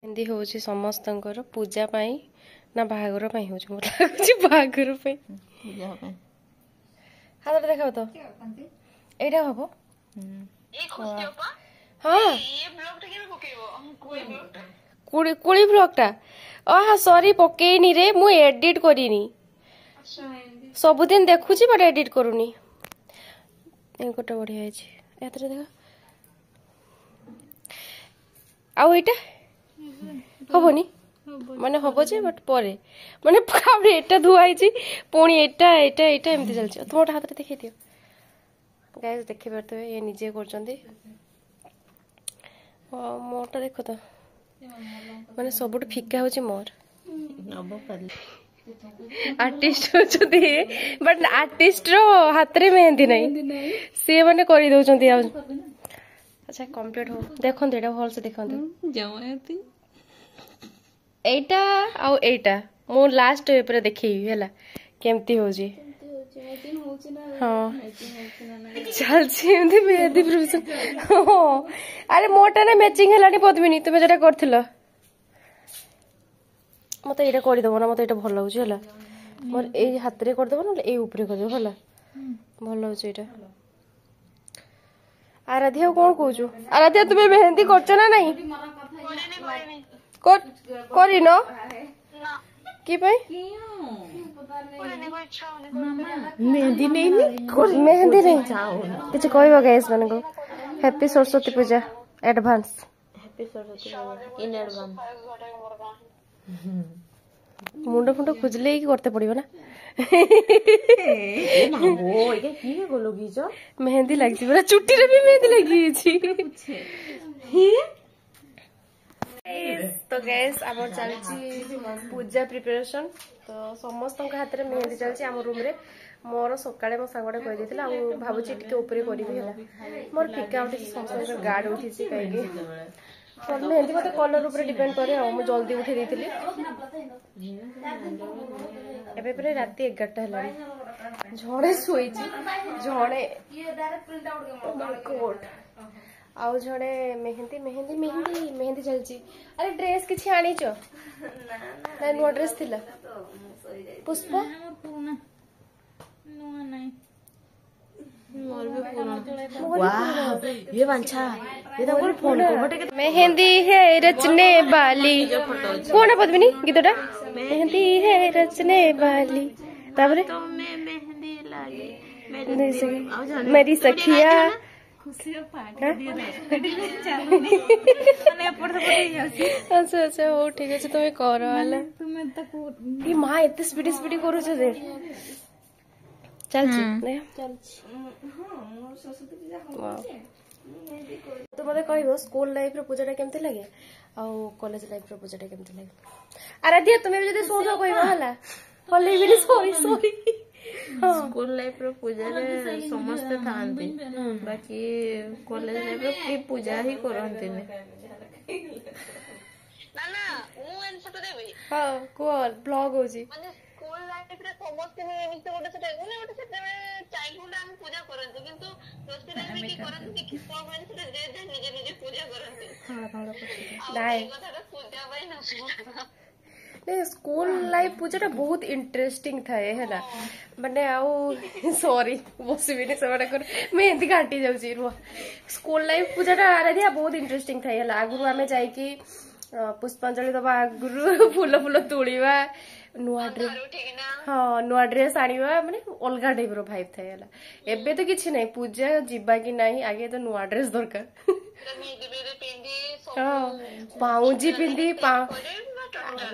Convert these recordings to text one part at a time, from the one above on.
मेहंदी हूँ समस्त पूजा पाई ना बाहागर पाई हूँ मत लगुच बाहागर हाथ देखा तो एटा हम हाँ कोड़ी ब्लॉगटा हाँ सॉरी पकेनी रे मु एडिट करिनी सबुदिन देखुची बट एडिट करूनी गोटे बढ़िया है देखा आउ एटा हबनी माने हबो जे बट परे माने काबरे एटा धुआई पुणी एटा एटा एटा एमती चलछि तुम हाथ रे देखै दियो गाइस देखि परते ये निजे करछंती मोरटा देखो तो माने सबुठ फिका होछि मोर आर्टिस्ट होछथि बट आर्टिस्ट रो हाथ रे मेहंदी नहीं से माने करि दउछंती अच्छा कंप्लीट हो देखंत एटा भल से देखंत जावती एटा आउ एटा मो लास्ट ऊपर देखिबी हैला केमती होजी हां चल छी एमती मेहंदी प्रोफेशन अरे मोटा ना मैचिंग हैलानी पद्मिनी तुमे जेटा करथिलो मते एटा करि दबो ना मते एटा भल लागुची हैला मोर ए हाथ रे कर दबो ना ए ऊपर कर दबो हैला भल लागुची एटा आराध्या कौन कहू आराध्या तुम्हें मेहंदी करछो ना नहीं करी न की भाई मेहंदी नहीं मेहंदी नहीं किछ कहबो गाइस मन को happy Saraswati Puja advance happy Saraswati in advance मुंडो फुंडो खुजले ही करते पड़िबो ना मेहंदी लगी पूरा चुट्टी रे भी मेहंदी लगी तो गैस आम चलची पूजा प्रिपरेशन तो समस्त हाथ में मेहंदी चलची आम रूम रे मोर सकाळे मो सांगडे कहि देथिला आ भाबुची टिके ऊपर करबी हला मोर फिका उठी समस्त गाड उठीची काहेकि मेहंदी मत कलर ऊपर डिपेंड करे आ मो जल्दी उठी देथिली एबे परे राती 11टा हलानी झणे सोईची झणे कोट आउ झणे मेहंदी मेहंदी मेहंदी मेहंदी चलची अरे ड्रेस किछि आनी छ ना नो ड्रेस थिला पुष्प नो नहीं मोर भी पूरा वाह ये बांछा ये तो मोर फोन को बटे मेहंदी है रचने वाली कौन है पद्मिनी गीतटा मेहंदी है रचने वाली ताबरे तो मैं मेहंदी लागी मेरी सखिया खुशी पार्टी अच्छा अच्छा हो ठीक है तुम कर तुम माँ एत स्पीड स्पीड करू चलची तो मत कह स्कूल लाइफ रो पूजा केमती लगे आ कॉलेज लाइफ रो पूजा केमती लगे आराध्या तुम्हें भी जदी सोच कहबा हला कॉलेज भी सॉरी सॉरी स्कूल लाइफ रो पूजा रे समस्त थांती बाकी कॉलेज लाइफ रो की पूजा ही करंती ने ना ना मु एन फोटो देबी हां कॉल ब्लॉग होजी माने स्कूल लाइफ रे समस्त ने एमिते गोटे सेटा ने गोटे सेटा चाइल्डहुड हम पूजा करंती किंतु दोस्ती लाइफ में की करंती कि कोन कोन से जे निजे निजे पूजा करंती हां भालो नाइ पूजा भाई ना नहीं स्कूल लाइफ पूजा बहुत इंटरेस्टिंग थाए है ना माने आउ सॉरी बसबी ने सबटा कर मेहंदी घाटी जाउची रुआ स्कूल लाइफ पूजा आराध्या बहुत इंटरेस्टिंग थाए हला आगुरु आमे जाई कि पुष्पांजलि दबा आगुरु फूल फूल तोड़ीबा नुआ ड्रेस हाँ नुआ ड्रेस आनिबा माने अलगा टाइप रो भाइब थाए हला एबे तो किछि नै पूजा जिबा कि नाही आगे तो नुआ ड्रेस दरकार हां पाउजी पिंदी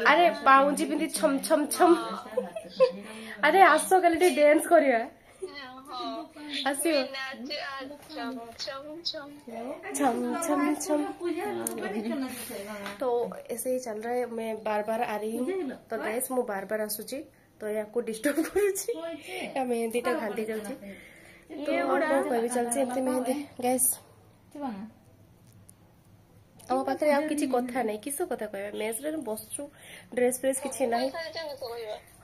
अरे पाउजी पिंदी छम छम छम अरे आसो कल डांस करिया आसियो छम छम छम तो ऐसे ही चल रहा है मैं बार बार आ रही हूँ तो गैस मु बार बार आसुची तो या को डिस्टर्ब करूची या मेहंदी टा घांटी जाउची तो कहबी चलची एमती मेहंदी गैस आम पाखे आउ किसी कथा नहीं किस कथा कह मेस रे बसचु ड्रेस फ्रेस किछि नाही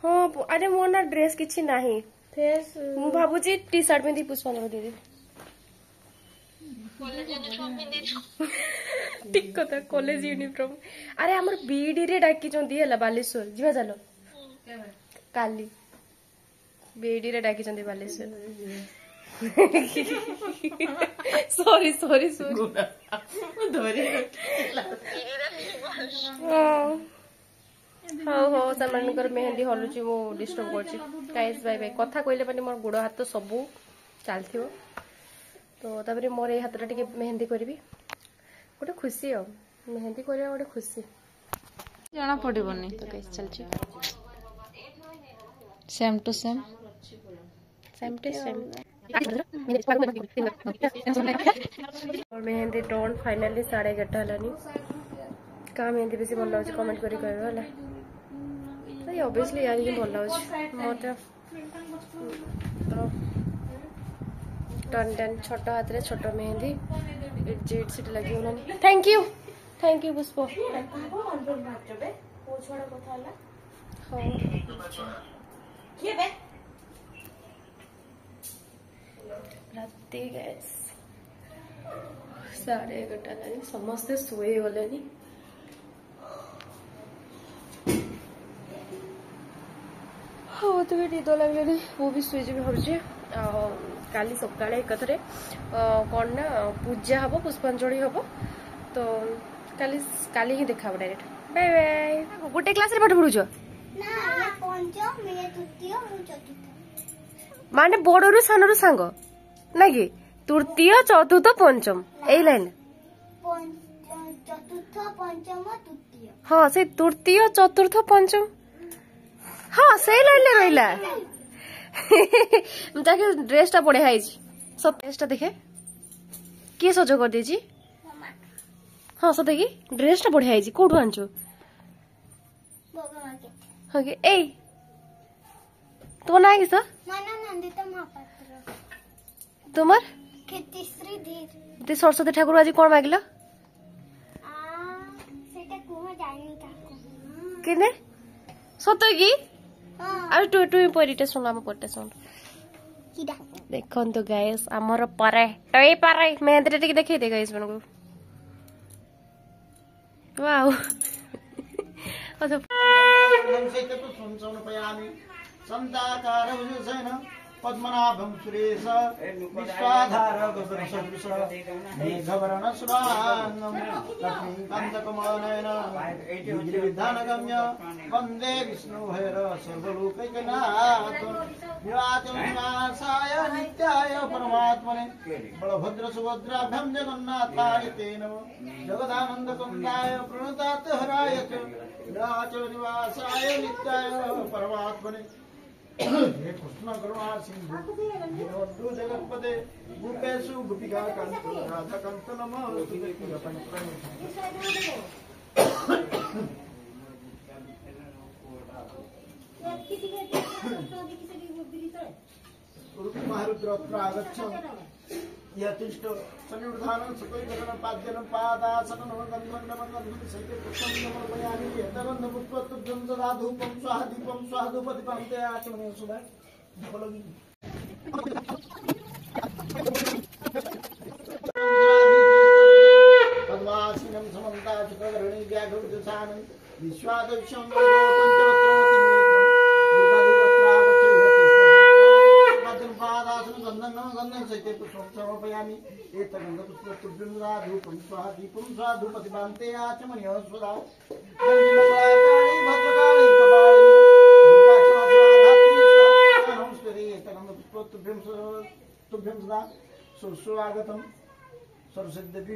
हाँ अरे मोर ना ड्रेस किछि नाही मु भाबुची टी शर्ट में दी पुष्पांजलि दे दे कॉलेज यूनिफॉर्म पिंधि ठीक कथा कॉलेज यूनिफॉर्म अरे हमर बीडी रे डाकी चंदी हला बालेश्वर जीवा चलो काली बीडी रे डाकी चंदी बालेश्वर सॉरी सॉरी सॉरी धोरी हाँ हाँ सेमानकर मेहंदी हलुची मु डिस्टर्ब करछि गाइस बाय बाय कथा कहले माने मोर गुड़ हाथ सब चलथिबो तो तापरे मोर ए हाथटा टिके मेहंदी करबी गोटे खुशी हो मेहंदी करबा गोटे खुशी जाना पड़िबनी तो गाइस चलछि same to same same to same और मेहंदी डन फाइनली 11:30 हलानी का मेहंदी बेसी भल लाଗୁଛି कमेंट करी कहबो हला तो ऑब्वियसली यार ये भल लाଗୁଛି मोटा तो टन टन छोट हाथ रे छोट मेहंदी जेड सीट लगी उनानी थैंक यू पुष्प राति गैस 11:30 समस्ते सोए गले हाँ तो निद लगे वो भी शुई भाई काली सकाଳେ एकथरे कौन ना पूजा हम पुष्पांजलि हम तो काली काली ही देखा डायरेक्ट बाय बाय गोटे क्लास रे पाठ पढुछ माने बड़रू सानरू सांग ना कि तृतीय चतुर्थ पंचम ए लाइन चतुर्थ पंचम तृतीय हाँ से तृतीय चतुर्थ पंचम हाँ से लाइन ले रहिला ताकि ड्रेसटा बढ़िया है सब ड्रेसटा देखे किए सज कर देजी हाँ सते कि ड्रेसटा बढ़िया है कोठु आनछु हाँ कि ए तो ना कि सर नंदिता महापात्र तुमर कीर्तिश्री धीर ते सरस्वती ठाकुर आज कौन मागिल सेटा कुह जानी काको किने सत कि आ टु टु परिटे सुन हम पटे सुन किडा देखन तो गाइस हमर परे टई परे मेहंदी टिके देखै दे गाइस बनको वाओ अच्छा पद्मनाभं सुरेश विश्वाधार गगनसदृश मेघवर्ण शुभांगं लक्ष्मीकान्तकमलनयन विद्यानगम्य वन्दे विष्णुभैर सर्वलोकैकनाथ निवासाय नित्याय परमात्मने बलभद्र सुभद्राभ्यां जगन्नाथाय ते नमः जगदानन्दकन्दाय प्रणतातहराय च निवासाय नित्याय परमात्मने हे कृष्ण करुणा सिंधु दीनबन्धु जगत्पते गोपेषु गोपिका कान्त राधा कान्त नमोस्तुते रुद्र आगच्छ यतिष्ठ सनिर्धानं सकलगणं पाद्यनं पादासनं गन्धमण्डमं सैते पुष्पं समर्पयामि यतगन्ध पुष्पतुभ्यं सदा धूपं स्वाहा दीपं स्वाहा धूपदीपं ते आचमने सुधा धूपलगी पद्मासीनं समन्ताचितगरणी व्याघ्रदशानं विश्वादविश्वं गंधं सैते पुष्पं समर्पयामि एतगन्ध पुष्पतुभ्यं सदा धूपं स्वाहा दीपं स्वाहा धूपदीपं ते आचमने सुधा काली भद्रकाली कपालिनी दुर्गा क्षमा नमस्ते एतगन्ध पुष्पतुभ्यं सदा सुस्वागतं सरस्वती देवी